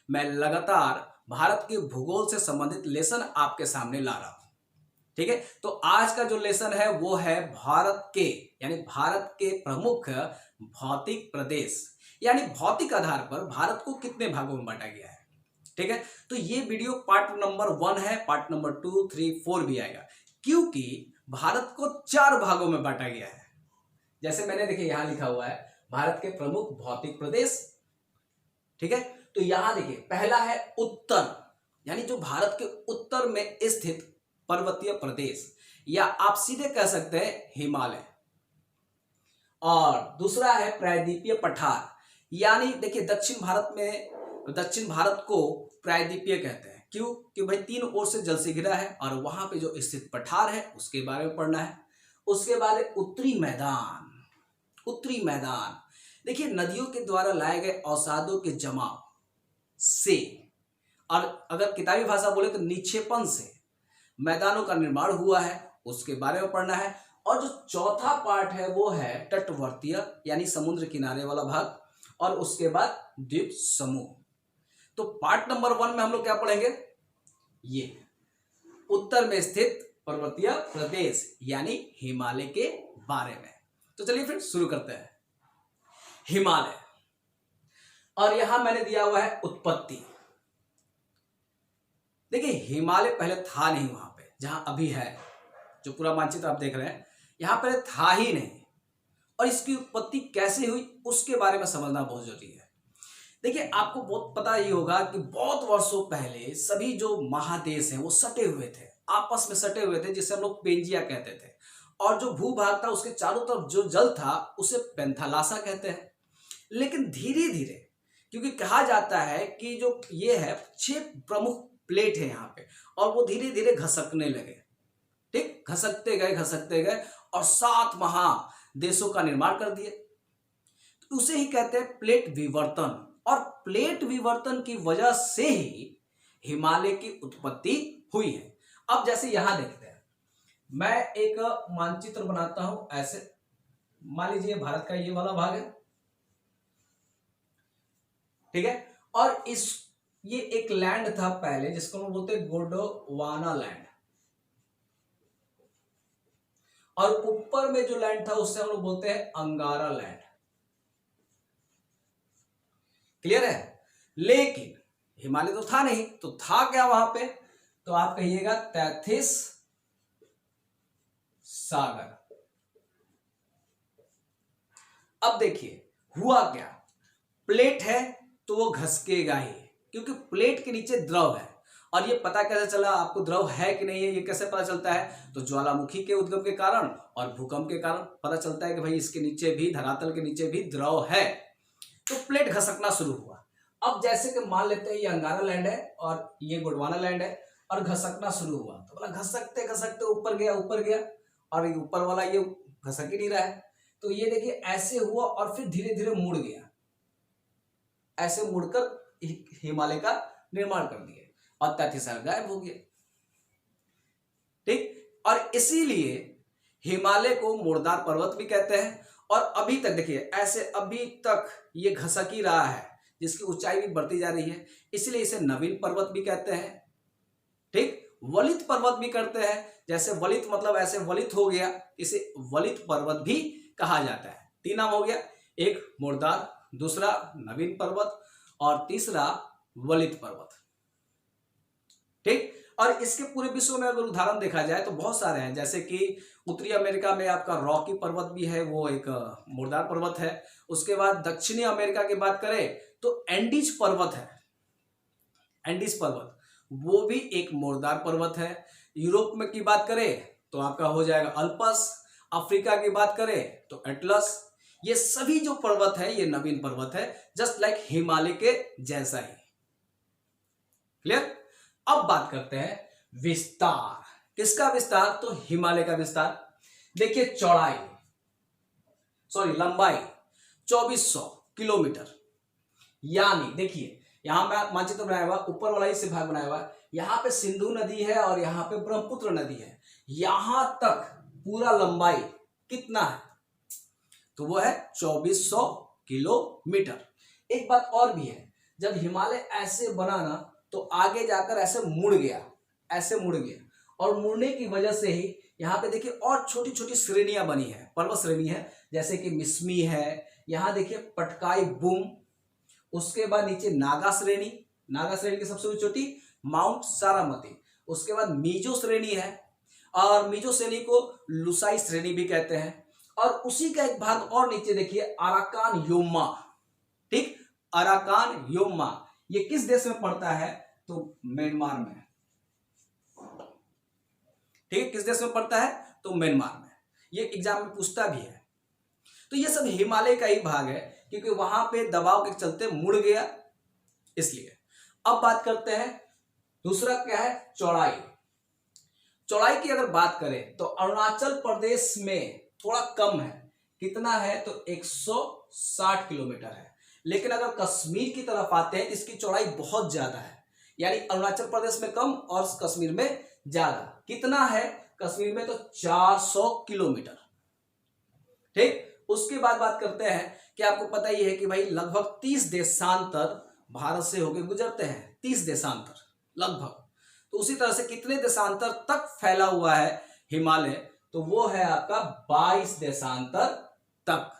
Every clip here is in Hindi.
मैं लगातार भारत के भूगोल से संबंधित लेसन आपके सामने ला रहा हूं। ठीक है, तो आज का जो लेसन है वो है भारत के यानी भारत के प्रमुख भौतिक प्रदेश, यानी भौतिक आधार पर भारत को कितने भागों में बांटा गया है। ठीक है, तो ये वीडियो पार्ट नंबर 1 है, पार्ट नंबर 2, 3, 4 भी आएगा, क्योंकि भारत को 4 भागों में बांटा गया है। जैसे मैंने देखिए यहां लिखा हुआ है भारत के प्रमुख भौतिक प्रदेश। ठीक है, तो यहां देखिए पहला है उत्तर, यानी जो भारत के उत्तर में स्थित पर्वतीय प्रदेश, या आप सीधे कह सकते हैं हिमालय। और दूसरा है प्रायद्वीपीय पठार, यानी देखिए दक्षिण भारत को प्रायद्वीपीय कहते हैं। क्यों? कि भाई 3 ओर से जल से घिरा है और वहां पे जो स्थित पठार है उसके बारे में पढ़ना है। उसके बाद उत्तरी मैदान देखिए नदियों के द्वारा लाए गए अवसादों के जमाव से, और अगर किताबी भाषा बोले तो निक्षेपण से मैदानों का निर्माण हुआ है, उसके बारे में पढ़ना है। और जो चौथा पार्ट है वो है तटवर्तीय, यानी समुद्र किनारे वाला भाग, और उसके बाद द्वीप समूह। तो पार्ट नंबर 1 में हम लोग क्या पढ़ेंगे? ये उत्तर में स्थित पर्वतीय प्रदेश यानी हिमालय के बारे में। तो चलिए फिर शुरू करते हैं। हिमालय, और यहां मैंने दिया हुआ है उत्पत्ति। देखिए हिमालय पहले था नहीं वहां पे जहां अभी है, जो पूरा मानचित्र आप देख रहे हैं यहां पहले था ही नहीं, और इसकी उत्पत्ति कैसे हुई उसके बारे में समझना बहुत जरूरी है। देखिए आपको बहुत पता ही होगा कि बहुत वर्षों पहले सभी जो महादेश हैं वो सटे हुए थे, आपस में सटे हुए थे, जिसे हम लोग पेंजिया कहते थे। और जो भूभाग था उसके चारों तरफ जो जल था उसे पेंथालासा कहते हैं। लेकिन धीरे धीरे, क्योंकि कहा जाता है कि जो ये है 6 प्रमुख प्लेट है यहाँ पे, और वो धीरे धीरे घसकने लगे। ठीक, घसकते गए और 7 महादेशों का निर्माण कर दिए। तो उसे ही कहते हैं प्लेट विवर्तन, और प्लेट विवर्तन की वजह से ही हिमालय की उत्पत्ति हुई है। अब जैसे यहां देखते हैं, मैं एक मानचित्र बनाता हूं ऐसे, मान लीजिए भारत का ये वाला भाग है। ठीक है, और ये एक लैंड था पहले जिसको हम बोलते हैं गोंडवाना लैंड, और ऊपर में जो लैंड था उससे हम लोग बोलते हैं अंगारा लैंड। क्लियर है? लेकिन हिमालय तो था नहीं, तो था क्या वहां पे? तो आप कहिएगा तैथिस सागर। अब देखिए हुआ क्या, प्लेट है तो वो घसकेगा ही, क्योंकि प्लेट के नीचे द्रव है। और ये पता कैसे चला आपको द्रव है कि नहीं है, ये कैसे पता चलता है? तो ज्वालामुखी के उद्गम के कारण और भूकंप के कारण पता चलता है कि भाई इसके नीचे भी, धरातल के नीचे भी द्रव है। तो प्लेट घसकना शुरू हुआ। अब जैसे कि मान लेते हैं ये अंगारा लैंड है और ये गोंडवाना लैंड है, और घसकना शुरू हुआ। तो बोला घसकते घसकते ऊपर गया, और ये ऊपर वाला ये घसक ही नहीं रहा है। तो ये देखिए ऐसे हुआ और फिर धीरे धीरे मुड़ गया, ऐसे मुड़कर हिमालय का निर्माण कर दिया, और तैथिसागर गायब हो गया। ठीक, और इसीलिए हिमालय को मुर्दार पर्वत भी कहते हैं। और अभी तक देखिए ऐसे अभी तक ये घसक ही रहा है, जिसकी ऊंचाई भी बढ़ती जा रही है, इसलिए इसे नवीन पर्वत भी कहते हैं। ठीक, वलित पर्वत भी करते हैं, जैसे वलित मतलब ऐसे वलित हो गया, इसे वलित पर्वत भी कहा जाता है। 3 नाम हो गया, एक मुर्दार, दूसरा नवीन पर्वत, और तीसरा वलित पर्वत। ठीक, और इसके पूरे विश्व में अगर उदाहरण देखा जाए तो बहुत सारे हैं, जैसे कि उत्तरी अमेरिका में आपका रॉकी पर्वत भी है, वो एक मुर्दार पर्वत है। उसके बाद दक्षिणी अमेरिका की बात करें तो एंडीज पर्वत है, एंडीज पर्वत वो भी एक मुर्दार पर्वत है। यूरोप में की बात करें तो आपका हो जाएगा अल्पस, अफ्रीका की बात करें तो एटलस। ये सभी जो पर्वत है ये नवीन पर्वत है, जस्ट लाइक हिमालय के जैसा ही। क्लियर? अब बात करते हैं विस्तार। किसका विस्तार? तो हिमालय का विस्तार। देखिए लंबाई 2400 किलोमीटर, यानी देखिए यहां मैं मानचित्र बनाया हुआ, ऊपर वाला ही से भाग बनाया हुआ, यहां पे सिंधु नदी है और यहां पे ब्रह्मपुत्र नदी है। यहां तक पूरा लंबाई कितना है? तो वो है 2400 किलोमीटर। एक बात और भी है, जब हिमालय ऐसे बना ना तो आगे जाकर ऐसे मुड़ गया, ऐसे मुड़ गया, और मुड़ने की वजह से ही यहाँ पे देखिए और छोटी छोटी श्रेणियां बनी है, पर्वत श्रेणी है, जैसे कि मिस्मी है, यहाँ देखिए पटकाई बुम, उसके बाद नीचे नागा श्रेणी, नागा श्रेणी की सबसे ऊंची चोटी माउंट सारामती, उसके बाद मीजो श्रेणी है, और मीजो श्रेणी को लुसाई श्रेणी भी कहते हैं, और उसी का एक भाग और नीचे देखिए अराकान योमा, ठीक, अराकान योमा, ये किस देश में पड़ता है? तो म्यांमार में, ठीक है, किस देश में पड़ता है? तो म्यांमार में। ये एग्जाम में पूछता भी है। तो ये सब हिमालय का ही भाग है, क्योंकि वहां पे दबाव के चलते मुड़ गया, इसलिए। अब बात करते हैं दूसरा क्या है, चौड़ाई। चौड़ाई की अगर बात करें तो अरुणाचल प्रदेश में थोड़ा कम है, कितना है? तो 160 किलोमीटर है। लेकिन अगर कश्मीर की तरफ आते हैं इसकी चौड़ाई बहुत ज्यादा है, यानी अरुणाचल प्रदेश में कम और कश्मीर में ज्यादा। कितना है कश्मीर में? तो 400 किलोमीटर, ठीक। उसके बाद बात करते हैं कि आपको पता ही है कि भाई लगभग 30 देशांतर भारत से होकर गुजरते हैं, 30 देशांतर लगभग। तो उसी तरह से कितने देशांतर तक फैला हुआ है हिमालय? तो वो है आपका 22 देशांतर तक,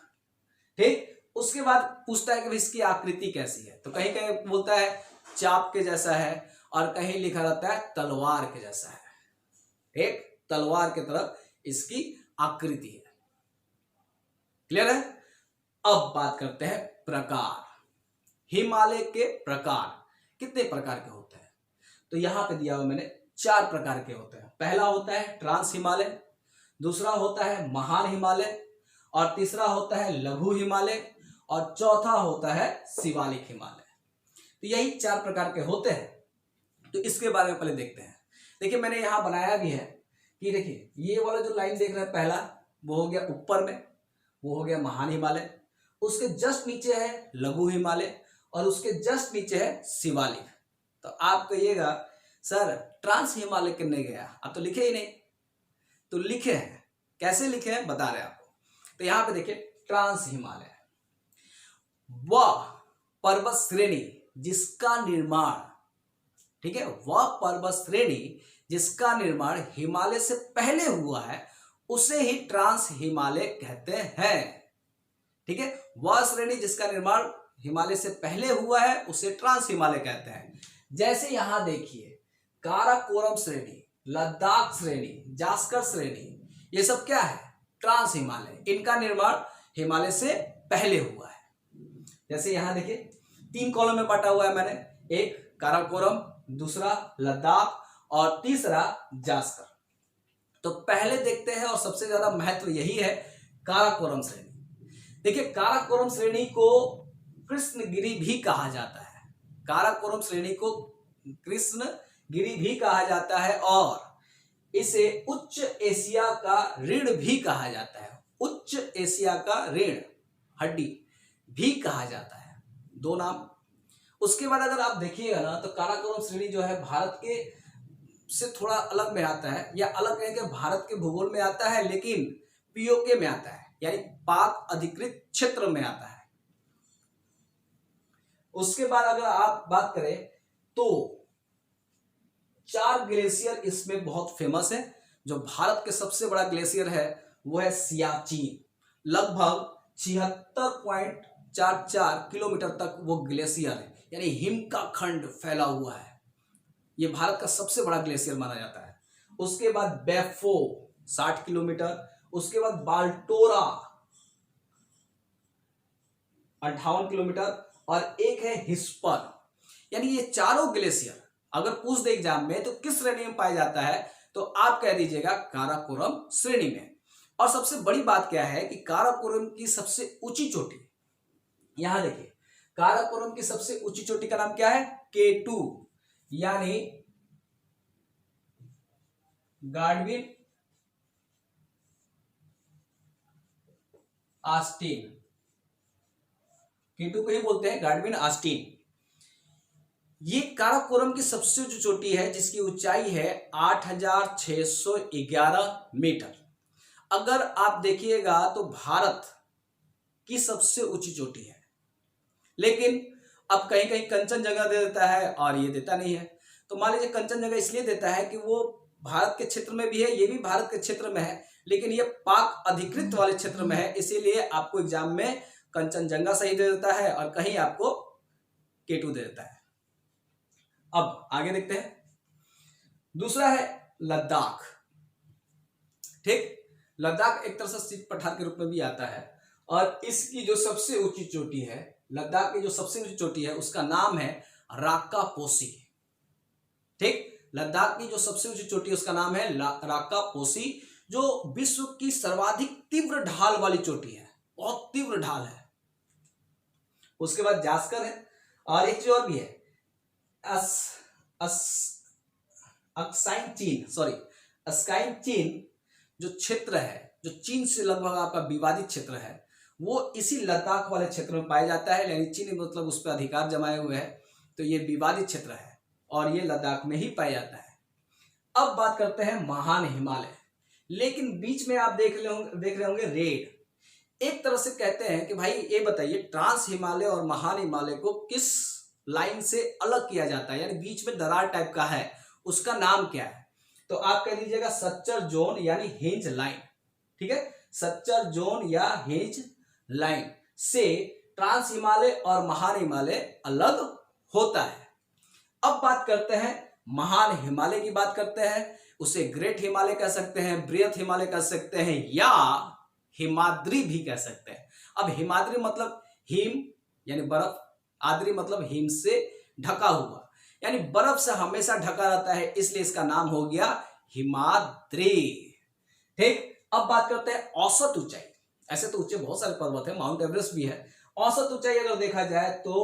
ठीक। उसके बाद पूछता है कि इसकी आकृति कैसी है? तो कहीं कहीं बोलता है चाप के जैसा है, और कहीं लिखा रहता है तलवार के जैसा है, ठीक, तलवार की तरफ इसकी आकृति है। क्लियर है? अब बात करते हैं प्रकार। हिमालय के प्रकार कितने प्रकार के होते हैं? तो यहां पे दिया हुआ मैंने 4 प्रकार के होते हैं। पहला होता है ट्रांस हिमालय, दूसरा होता है महान हिमालय, और तीसरा होता है लघु हिमालय, और चौथा होता है शिवालिक हिमालय। तो यही 4 प्रकार के होते हैं। तो इसके बारे में पहले देखते हैं। देखिए मैंने यहां बनाया भी है कि देखिए ये वाला जो लाइन देख रहे हैं पहला, वो हो गया ऊपर में, वो हो गया महान हिमालय, उसके जस्ट नीचे है लघु हिमालय, और उसके जस्ट नीचे है शिवालिक। तो आप कहिएगा सर ट्रांस हिमालय कितने गया? आप तो लिखे ही नहीं। तो लिखे हैं, कैसे लिखे हैं बता रहे हैं आपको। तो यहां पे देखिए ट्रांस हिमालय वह पर्वत श्रेणी जिसका निर्माण, ठीक है, वह पर्वत श्रेणी जिसका निर्माण हिमालय से पहले हुआ है उसे ही ट्रांस हिमालय कहते हैं, ठीक है। वह श्रेणी जिसका निर्माण हिमालय से पहले हुआ है उसे ट्रांस हिमालय कहते हैं। जैसे यहां देखिए काराकोरम श्रेणी, लद्दाख श्रेणी, जास्कर श्रेणी, ये सब क्या है? ट्रांस हिमालय। इनका निर्माण हिमालय से पहले हुआ है। जैसे यहां देखिए 3 कॉलम में बांटा हुआ है मैंने, एक काराकोरम, दूसरा लद्दाख, और तीसरा जास्कर। तो पहले देखते हैं, और सबसे ज्यादा महत्व यही है काराकोरम श्रेणी। देखिए काराकोरम श्रेणी को कृष्णगिरी भी कहा जाता है, काराकोरम श्रेणी को कृष्णगिरी भी कहा जाता है, और इसे उच्च एशिया का ऋण भी कहा जाता है, उच्च एशिया का ऋण हड्डी भी कहा जाता है, 2 नाम। उसके बाद अगर आप देखिएगा ना तो काराकोरम श्रेणी जो है भारत के से थोड़ा अलग में आता है, या अलग कहें कि भारत के भूगोल में आता है, लेकिन पीओके में आता है, यानी पाक अधिकृत क्षेत्र में आता है। उसके बाद अगर आप बात करें तो 4 ग्लेशियर इसमें बहुत फेमस है। जो भारत के सबसे बड़ा ग्लेशियर है वो है सियाचिन, लगभग 76.44 किलोमीटर तक वो ग्लेशियर है, यानी हिम का खंड फैला हुआ है। ये भारत का सबसे बड़ा ग्लेशियर माना जाता है। उसके बाद बेफो 60 किलोमीटर, उसके बाद बाल्टोरा 58 किलोमीटर, और एक है हिस्पर। यानी ये चारों ग्लेशियर अगर पूछ दे एग्जाम में तो किस श्रेणी में पाया जाता है, तो आप कह दीजिएगा काराकोरम श्रेणी में। और सबसे बड़ी बात क्या है कि काराकोरम की सबसे ऊंची चोटी, यहां देखिए काराकोरम की सबसे ऊंची चोटी का नाम क्या है? K2, यानी गाडविन आस्टीन, K2 को ही बोलते हैं गाडविन आस्टीन। ये काराकोरम की सबसे ऊंची चोटी है जिसकी ऊंचाई है 8611 मीटर। अगर आप देखिएगा तो भारत की सबसे ऊंची चोटी है, लेकिन अब कहीं कहीं कंचनजंगा दे देता है और ये देता नहीं है। तो मान लीजिए कंचनजंगा इसलिए देता है कि वो भारत के क्षेत्र में भी है, ये भी भारत के क्षेत्र में है, लेकिन ये पाक अधिकृत वाले क्षेत्र में है, इसीलिए आपको एग्जाम में कंचनजंगा सही दे देता है और कहीं आपको K2 दे देता है। अब आगे देखते हैं, दूसरा है लद्दाख। ठीक, लद्दाख एक तरह से शीत पठार के रूप में भी आता है और इसकी जो सबसे ऊंची चोटी है, लद्दाख की जो सबसे ऊंची चोटी है उसका नाम है राक्का पोसी। ठीक, लद्दाख की जो सबसे ऊंची चोटी है उसका नाम है राक्का पोसी, जो विश्व की सर्वाधिक तीव्र ढाल वाली चोटी है, बहुत तीव्र ढाल है। उसके बाद जास्कर है और एक चीज और भी है, अस्काइन चीन जो क्षेत्र है, जो चीन से लगभग आपका विवादित क्षेत्र है, वो इसी लद्दाख वाले क्षेत्र में पाया जाता है। यानी चीन मतलब उस पर अधिकार जमाए हुए है, तो ये विवादित क्षेत्र है और ये लद्दाख में ही पाया जाता है। अब बात करते हैं महान हिमालय, लेकिन बीच में आप देख रहे होंगे रेड। एक तरह से कहते हैं कि भाई ये बताइए ट्रांस हिमालय और महान हिमालय को किस लाइन से अलग किया जाता है, यानी बीच में दरार टाइप का है, उसका नाम क्या है? तो आप कह दीजिएगा सच्चर जोन यानी हिंज लाइन। ठीक है, सच्चर जोन या हिंज लाइन से ट्रांस हिमालय और महान हिमालय अलग होता है। अब बात करते हैं महान हिमालय की बात करते हैं, उसे ग्रेट हिमालय कह सकते हैं, बृहत हिमालय कह सकते हैं या हिमाद्री भी कह सकते हैं। अब हिमाद्री मतलब हिम यानी बर्फ, आद्री मतलब हिम से ढका हुआ, यानी बर्फ से हमेशा ढका रहता है, इसलिए इसका नाम हो गया हिमाद्री। ठीक, अब बात करते हैं औसत ऊंचाई। ऐसे तो ऊंचे बहुत सारे पर्वत है, माउंट एवरेस्ट भी है। औसत ऊंचाई अगर देखा जाए तो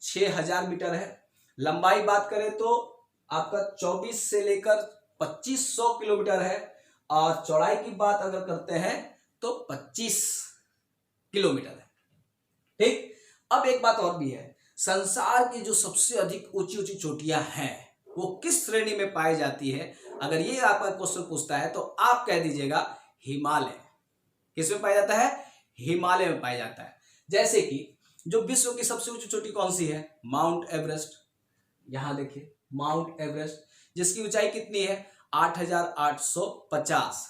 6000 मीटर है। लंबाई बात करें तो आपका 24 से लेकर 2500 किलोमीटर है और चौड़ाई की बात अगर करते हैं तो 25 किलोमीटर है। ठीक, अब एक बात और भी है, संसार की जो सबसे अधिक ऊंची ऊंची चोटियां हैं वो किस श्रेणी में पाई जाती है? अगर ये आपका क्वेश्चन पूछता है तो आप कह दीजिएगा हिमालय। किस में पाया जाता है? हिमालय में पाया जाता है। जैसे कि जो विश्व की सबसे ऊंची चोटी कौन सी है? Mount Everest. यहां देखिए माउंट एवरेस्ट, जिसकी ऊंचाई कितनी है? 8850।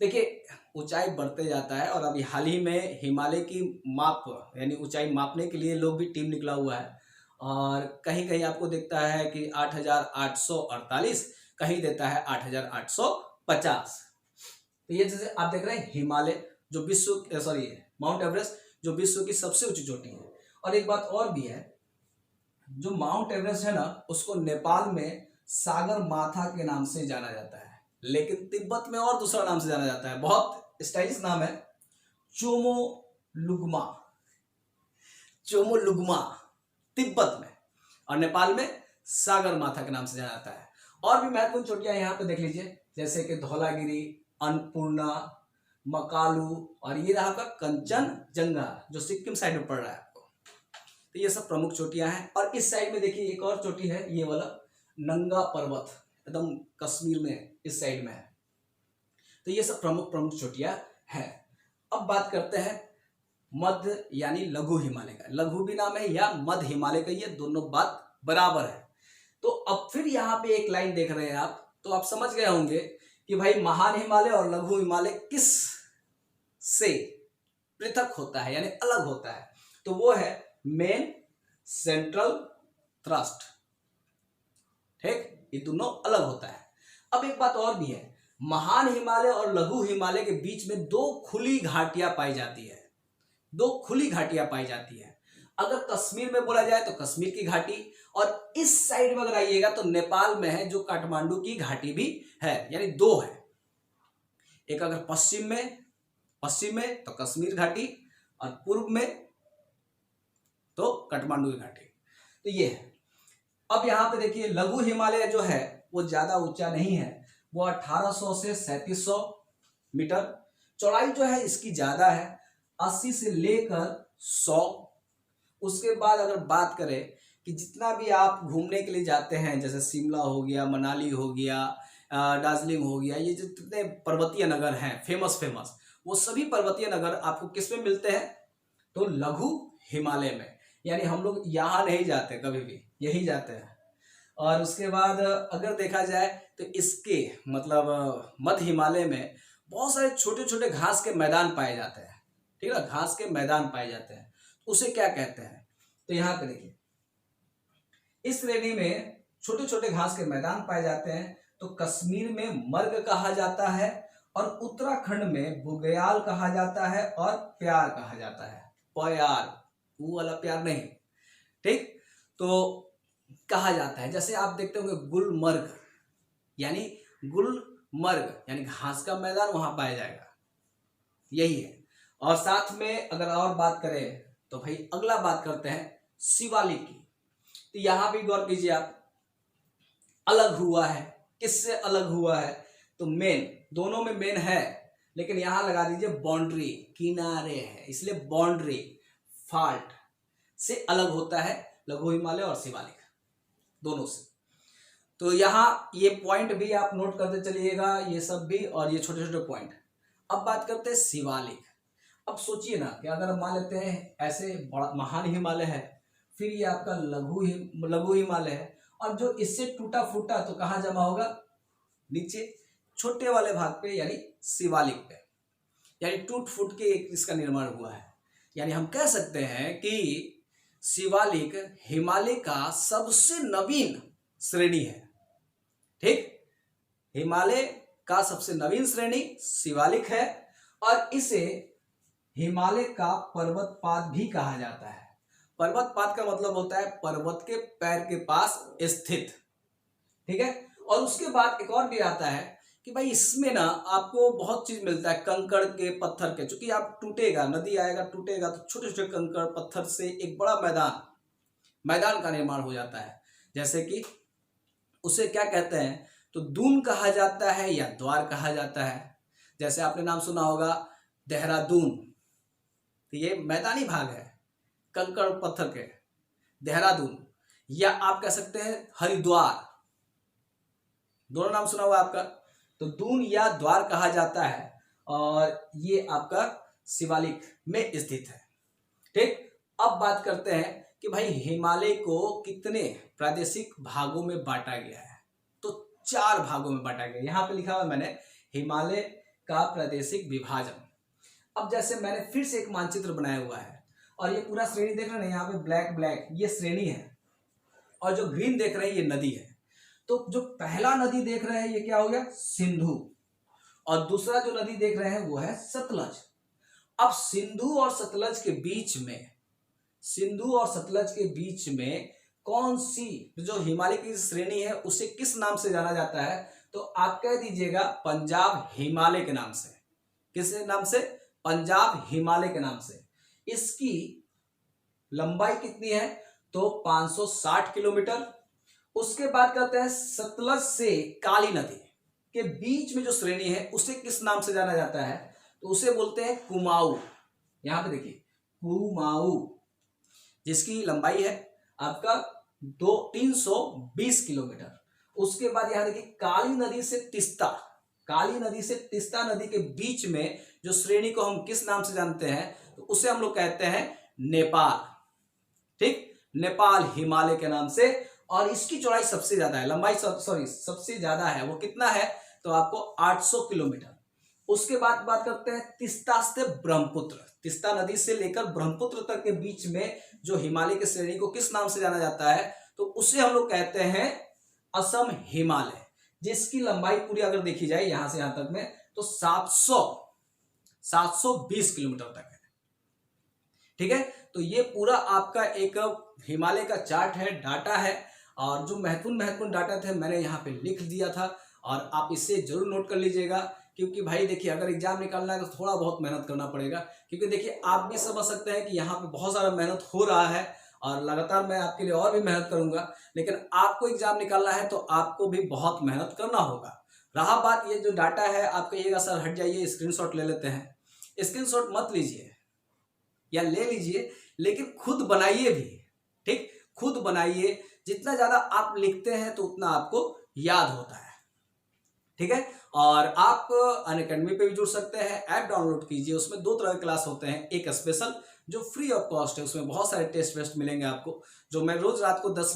देखिए ऊंचाई बढ़ते जाता है और अभी हाल ही में हिमालय की माप यानी ऊंचाई मापने के लिए लोग भी टीम निकला हुआ है और कहीं कहीं आपको दिखता है कि 8848, कहीं देता है 8850। तो ये जैसे आप देख रहे हैं हिमालय जो माउंट एवरेस्ट जो विश्व की सबसे ऊंची चोटी है। और एक बात और भी है, जो माउंट एवरेस्ट है ना उसको नेपाल में सागर माथा के नाम से जाना जाता है, लेकिन तिब्बत में और दूसरा नाम से जाना जाता है, बहुत स्टाइलिश नाम है, चोमोलुंगमा तिब्बत में, और नेपाल में सागर माथा के नाम से जाना जाता है। और भी महत्वपूर्ण चोटियां यहाँ पे देख लीजिए, जैसे कि धौलागिरी, अन्नपूर्णा, मकालू और ये रहा आपका कंचनजंगा जो सिक्किम साइड में पड़ रहा है आपको। तो ये सब प्रमुख चोटियां हैं। और इस साइड में देखिए एक और चोटी है, ये वाला नंगा पर्वत एकदम कश्मीर में इस साइड में है। तो ये सब प्रमुख चोटियां हैं। अब बात करते हैं मध्य यानी लघु हिमालय का। लघु भी नाम है या मध्य हिमालय का, ये दोनों बात बराबर है। तो अब फिर यहाँ पे एक लाइन देख रहे हैं आप, तो आप समझ गए होंगे कि भाई महान हिमालय और लघु हिमालय किस से पृथक होता है यानी अलग होता है। तो वो है मेन सेंट्रल थ्रस्ट। ठीक, ये दोनों अलग होता है। अब एक बात और भी है, महान हिमालय और लघु हिमालय के बीच में दो खुली घाटियां पाई जाती है। अगर कश्मीर में बोला जाए तो कश्मीर की घाटी, और इस साइड में अगर आइएगा तो नेपाल में है जो काठमांडू की घाटी भी है, यानी दो है। एक अगर पश्चिम में तो कश्मीर घाटी और पूर्व में तो काठमांडू की घाटी। तो ये है। अब यहां पे देखिए लघु हिमालय जो है वो ज्यादा ऊंचा नहीं है, वो 1800 से 3700 मीटर। चौड़ाई जो है इसकी ज्यादा है, 80 से लेकर 100। उसके बाद अगर बात करें कि जितना भी आप घूमने के लिए जाते हैं, जैसे शिमला हो गया, मनाली हो गया, दार्जिलिंग हो गया, ये जितने पर्वतीय नगर हैं फेमस वो सभी पर्वतीय नगर आपको किस में मिलते हैं? तो लघु हिमालय में, यानी हम लोग यहाँ नहीं जाते कभी भी, यही जाते हैं। और उसके बाद अगर देखा जाए तो इसके मतलब मध्य हिमालय में बहुत सारे छोटे छोटे घास के मैदान पाए जाते हैं, ठीक है, घास के मैदान पाए जाते हैं, उसे क्या कहते हैं? तो यहाँ पे देखिए, इस श्रेणी में छोटे छोटे घास के मैदान पाए जाते हैं। तो कश्मीर में मर्ग कहा जाता है, और उत्तराखंड में बुग्याल कहा जाता है, और प्यार कहा जाता है। प्यार, वो वाला प्यार नहीं, ठीक। तो कहा जाता है, जैसे आप देखते होंगे गुलमर्ग, यानी गुलमर्ग यानी घास का मैदान वहां पाया जाएगा, यही है। और साथ में अगर और बात करें तो भाई अगला बात करते हैं शिवालिक की। तो यहां भी गौर कीजिए आप, अलग हुआ है, किससे अलग हुआ है? तो मेन, दोनों में मेन है, लेकिन यहां लगा दीजिए बाउंड्री, किनारे है, इसलिए बाउंड्री फॉल्ट से अलग होता है लघु हिमालय और शिवालिक दोनों से। तो यहाँ ये पॉइंट भी आप नोट करते चलिएगा, ये सब भी, और ये छोटे छोटे पॉइंट। अब बात करते हैं शिवालिक। अब सोचिए ना कि अगर मान लेते हैं ऐसे बड़ा महान हिमालय है, फिर ये आपका लघु हिमालय है, और जो इससे टूटा फूटा तो कहाँ जमा होगा? नीचे छोटे वाले भाग पे, यानी शिवालिक पे, यानी टूट फूट के इसका निर्माण हुआ है। यानी हम कह सकते हैं कि शिवालिक हिमालय का सबसे नवीन श्रेणी है, ठीक। हिमालय का सबसे नवीन श्रेणी शिवालिक है, और इसे हिमालय का पर्वतपाद भी कहा जाता है। पर्वतपाद का मतलब होता है पर्वत के पैर के पास स्थित, ठीक है। और उसके बाद एक और भी आता है कि भाई इसमें ना आपको बहुत चीज मिलता है, कंकड़ के, पत्थर के, चूंकि आप टूटेगा, नदी आएगा टूटेगा, तो छोटे छोटे कंकड़ पत्थर से एक बड़ा मैदान का निर्माण हो जाता है। जैसे कि उसे क्या कहते हैं? तो दून कहा जाता है या द्वार कहा जाता है। जैसे आपने नाम सुना होगा देहरादून, तो ये मैदानी भाग है कंकड़ पत्थर के, देहरादून। या आप कह सकते हैं हरिद्वार, दोनों नाम सुना हुआ आपका। तो दून या द्वार कहा जाता है, और ये आपका शिवालिक में स्थित है, ठीक। अब बात करते हैं कि भाई हिमालय को कितने प्रादेशिक भागों में बांटा गया है? तो 4 भागों में बांटा गया। यहां पे लिखा हुआ मैंने हिमालय का प्रादेशिक विभाजन। अब जैसे मैंने फिर से एक मानचित्र बनाया हुआ है, और ये पूरा श्रेणी देख रहे हैं, यहाँ पे ब्लैक ये श्रेणी है, और जो ग्रीन देख रहे हैं ये नदी है। तो जो पहला नदी देख रहे हैं ये क्या हो गया? सिंधु। और दूसरा जो नदी देख रहे हैं वो है सतलज। अब सिंधु और सतलज के बीच में कौन सी जो हिमालय की श्रेणी है उसे किस नाम से जाना जाता है? तो आप कह दीजिएगा पंजाब हिमालय के नाम से। किस नाम से? पंजाब हिमालय के नाम से। इसकी लंबाई कितनी है? तो 560 किलोमीटर। उसके बाद कहते हैं सतलज से काली नदी के बीच में जो श्रेणी है उसे किस नाम से जाना जाता है? तो उसे बोलते हैं कुमाऊं। यहां पे देखिए कुमाऊं, जिसकी लंबाई है आपका 320 किलोमीटर। उसके बाद यहां देखिए काली नदी से तिस्ता नदी के बीच में जो श्रेणी को हम किस नाम से जानते हैं? तो उसे हम लोग कहते हैं नेपाल, ठीक। नेपाल हिमालय के नाम से। और इसकी चौड़ाई सबसे ज्यादा है, लंबाई सबसे ज्यादा है। वो कितना है? तो आपको 800 किलोमीटर। उसके बाद बात करते हैं तिस्ता से ब्रह्मपुत्र। तिस्ता नदी से लेकर ब्रह्मपुत्र तक के बीच में जो हिमालय की श्रेणी को किस नाम से जाना जाता है? तो उसे हम लोग कहते हैं असम हिमालय, जिसकी लंबाई पूरी अगर देखी जाए यहां से यहां तक में तो 720 किलोमीटर तक है, ठीक है। तो ये पूरा आपका एक हिमालय का चार्ट है, डाटा है। और जो महत्वपूर्ण डाटा थे मैंने यहाँ पे लिख दिया था, और आप इसे जरूर नोट कर लीजिएगा, क्योंकि भाई देखिए अगर एग्जाम निकालना है तो थोड़ा बहुत मेहनत करना पड़ेगा। क्योंकि देखिए आप भी समझ सकते हैं कि यहाँ पे बहुत सारा मेहनत हो रहा है, और लगातार मैं आपके लिए और भी मेहनत करूंगा, लेकिन आपको एग्जाम निकालना है तो आपको भी बहुत मेहनत करना होगा। रहा बात ये जो डाटा है आप कहिएगा सर हट जाइए, स्क्रीनशॉट ले लेते हैं। स्क्रीनशॉट मत लीजिए या ले लीजिए, लेकिन खुद बनाइए भी, ठीक। खुद बनाइए, जितना ज्यादा आप लिखते हैं तो उतना आपको याद होता है, ठीक है। और आप अनअकैडमी पे भी जुड़ सकते हैं, ऐप डाउनलोड कीजिए, उसमें 2 तरह के क्लास होते हैं, एक स्पेशल जो फ्री ऑफ कॉस्ट है, उसमें बहुत सारे टेस्ट वेस्ट मिलेंगे आपको, जो मैं रोज रात को 10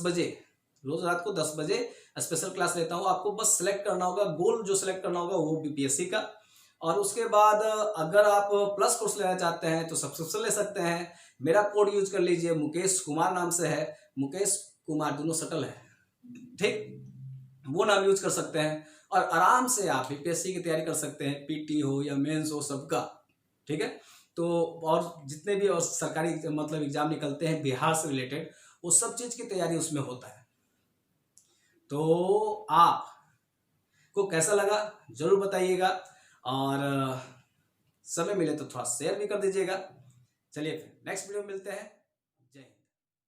बजे स्पेशल क्लास लेता हूँ। आपको बस सेलेक्ट करना होगा, गोल जो सेलेक्ट करना होगा वो बीपीएससी का। और उसके बाद अगर आप प्लस कोर्स लेना चाहते हैं तो सब्सक्रिप्शन ले सकते हैं। मेरा कोड यूज कर लीजिए, मुकेश कुमार नाम से है, मुकेश कुमार, दोनों सटल है, ठीक, वो नाम यूज कर सकते हैं और आराम से आप बीपीएससी की तैयारी कर सकते हैं, पीटी हो या मेंस हो, सबका, ठीक है। तो और जितने भी और सरकारी मतलब एग्जाम निकलते हैं बिहार से रिलेटेड, वो सब चीज की तैयारी उसमें होता है। तो आपको कैसा लगा जरूर बताइएगा, और समय मिले तो थोड़ा शेयर भी कर दीजिएगा। चलिए फिर नेक्स्ट वीडियो में मिलते हैं।